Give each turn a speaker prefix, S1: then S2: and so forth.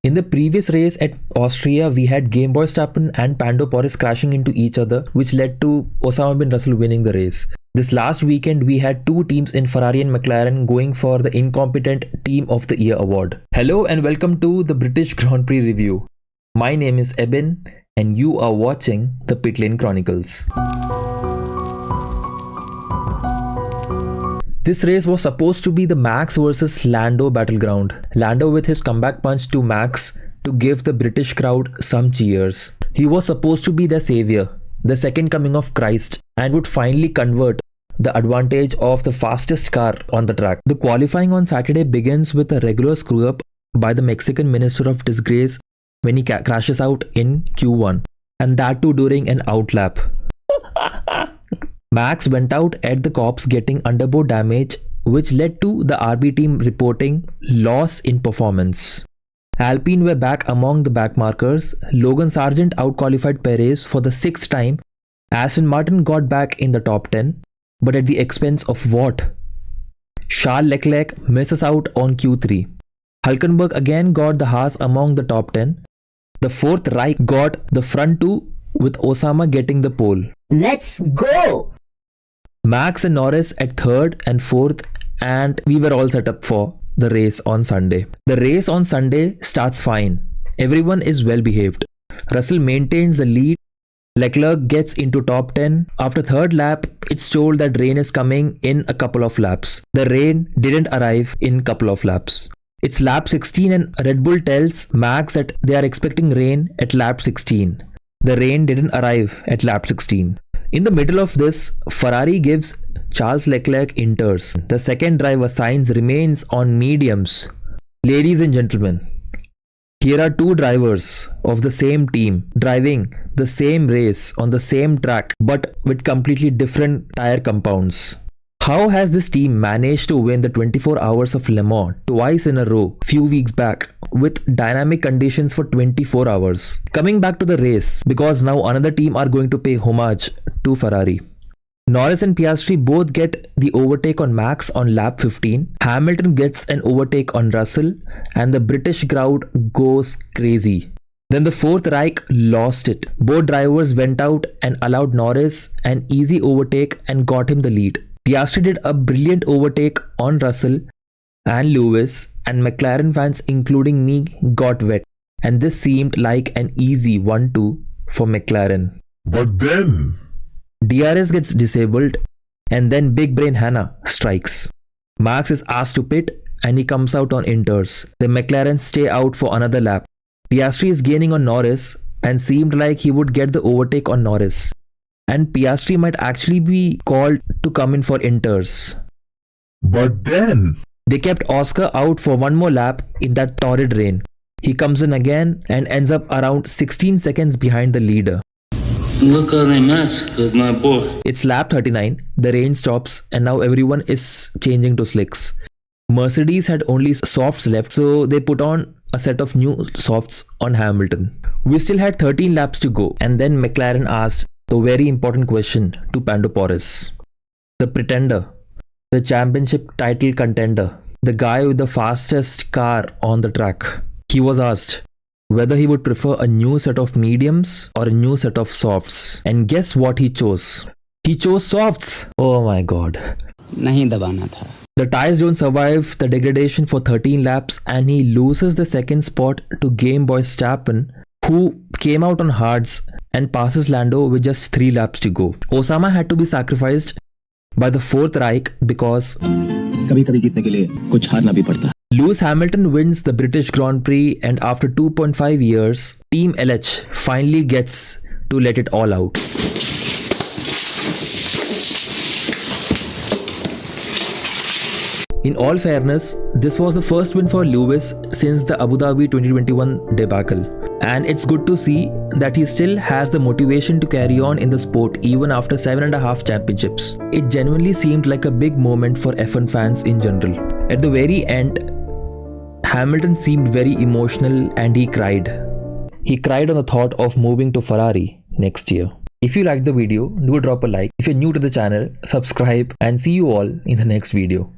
S1: In the previous race at Austria, we had Game Boy Verstappen and Pando Perez crashing into each other, which led to Osama bin Russell winning the race. This last weekend, we had two teams in Ferrari and McLaren going for the Incompetent Team of the Year award. Hello and welcome to the British Grand Prix review. My name is Eben and you are watching the Pit Lane Chronicles. This race was supposed to be the Max versus Lando battleground. Lando with his comeback punch to Max to give the British crowd some cheers. He was supposed to be their savior, the second coming of Christ, and would finally convert the advantage of the fastest car on the track. The qualifying on Saturday begins with a regular screw-up by the Mexican Minister of Disgrace when he crashes out in Q1, and that too during an outlap. Max went out at the cops getting underbore damage, which led to the RB team reporting loss in performance. Alpine were back among the backmarkers. Logan Sargent outqualified Perez for the 6th time. Aston Martin got back in the top 10, but at the expense of what? Charles Leclerc misses out on Q3. Hülkenberg again got the Haas among the top 10. The fourth Reich got the front two, with Osama getting the pole.
S2: Let's go!
S1: Max and Norris at 3rd and 4th, and we were all set up for the race on Sunday. The race on Sunday starts fine. Everyone is well behaved. Russell maintains the lead. Leclerc gets into top 10. After 3rd lap, it's told that rain is coming in a couple of laps. The rain didn't arrive in couple of laps. It's lap 16 and Red Bull tells Max that they are expecting rain at lap 16. The rain didn't arrive at lap 16. In the middle of this, Ferrari gives Charles Leclerc inters. The second driver, Sainz, remains on mediums. Ladies and gentlemen, here are two drivers of the same team driving the same race on the same track but with completely different tire compounds. How has this team managed to win the 24 hours of Le Mans twice in a row few weeks back with dynamic conditions for 24 hours? Coming back to the race, because now another team are going to pay homage to Ferrari. Norris and Piastri both get the overtake on Max on lap 15. Hamilton gets an overtake on Russell and the British crowd goes crazy. Then the fourth Reich lost it. Both drivers went out and allowed Norris an easy overtake and got him the lead. Piastri did a brilliant overtake on Russell and Lewis, and McLaren fans including me got wet, and this seemed like an easy 1-2 for McLaren.
S3: But then
S1: DRS gets disabled and then Big Brain Hannah strikes. Max is asked to pit and he comes out on inters. The McLaren stay out for another lap. Piastri is gaining on Norris and seemed like he would get the overtake on Norris. And Piastri might actually be called to come in for inters.
S3: But then
S1: They kept Oscar out for one more lap in that torrid rain. He comes in again and ends up around 16 seconds behind the leader.
S4: Look how they mess with my boy.
S1: It's lap 39, the rain stops and now everyone is changing to slicks. Mercedes had only softs left, so they put on a set of new softs on Hamilton. We still had 13 laps to go, and then McLaren asked the very important question to Pando Perez. The pretender, the championship title contender, the guy with the fastest car on the track. He was asked whether he would prefer a new set of mediums or a new set of softs. And guess what he chose? He chose softs. Oh my god.
S2: नहीं दबाना था.
S1: The tires don't survive the degradation for 13 laps and he loses the second spot to Game Boy Verstappen, who came out on hards and passes Lando with just 3 laps to go. Osama had to be sacrificed by the fourth Reich because
S5: कभी-कभी जीतने के लिए कुछ हारना भी पड़ता.
S1: Lewis Hamilton wins the British Grand Prix, and after 2.5 years, Team LH finally gets to let it all out. In all fairness, this was the first win for Lewis since the Abu Dhabi 2021 debacle. And it's good to see that he still has the motivation to carry on in the sport even after 7.5 championships. It genuinely seemed like a big moment for F1 fans in general. At the very end, Hamilton seemed very emotional and he cried. He cried on the thought of moving to Ferrari next year. If you liked the video, do drop a like. If you're new to the channel, subscribe and see you all in the next video.